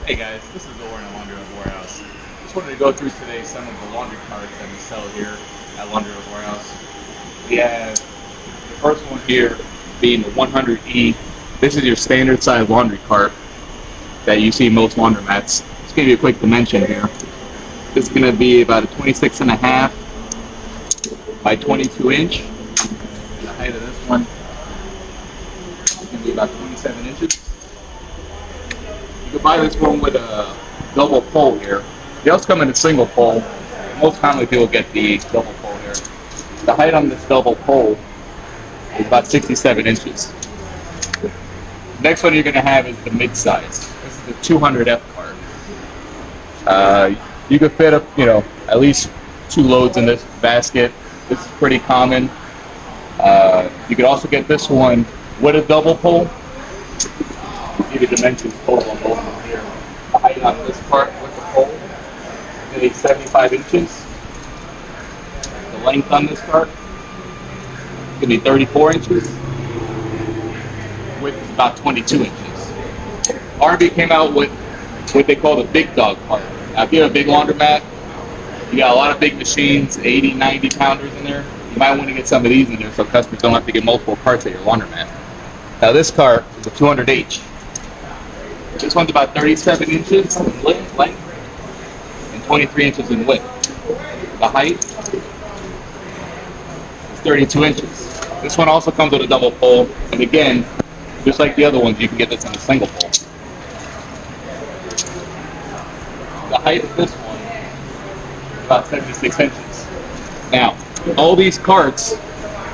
Hey guys, this is Oren at Laundromats Warehouse. Just wanted to go through today some of the laundry carts that we sell here at Laundromats Warehouse. We have the first one here being the 100E. This is your standard size laundry cart that you see in most laundromats. Just give you a quick dimension here. This is going to be about a 26.5 by 22 inch. And the height of this one is going to be about 27 inches. You can buy this one with a double pole here. They also come in a single pole. Most commonly people get the double pole here. The height on this double pole is about 67 inches. The next one you're going to have is the mid-size. This is the 200F cart. You could fit up, at least 2 loads in this basket. This is pretty common. You could also get this one with a double pole. Give you dimensions total on both of them here. The height on this part with the pole is going to be 75 inches. The length on this part is going to be 34 inches. Width is about 22 inches. R&B came out with what they call the big dog part. Now if you have a big laundromat, you got a lot of big machines, 80, 90 pounders in there, you might want to get some of these in there so customers don't have to get multiple carts at your laundromat. Now this cart is a 200H. This one's about 37 inches in length and 23 inches in width. The height is 32 inches. This one also comes with a double pole, and again, just like the other ones, you can get this on a single pole. The height of this one is about 76 inches. Now, all these carts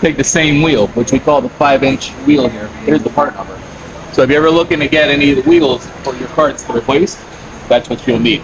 take the same wheel, which we call the 5-inch wheel here. Here's the part number. So if you're ever looking to get any of the wheels for your carts to replace, that's what you'll need.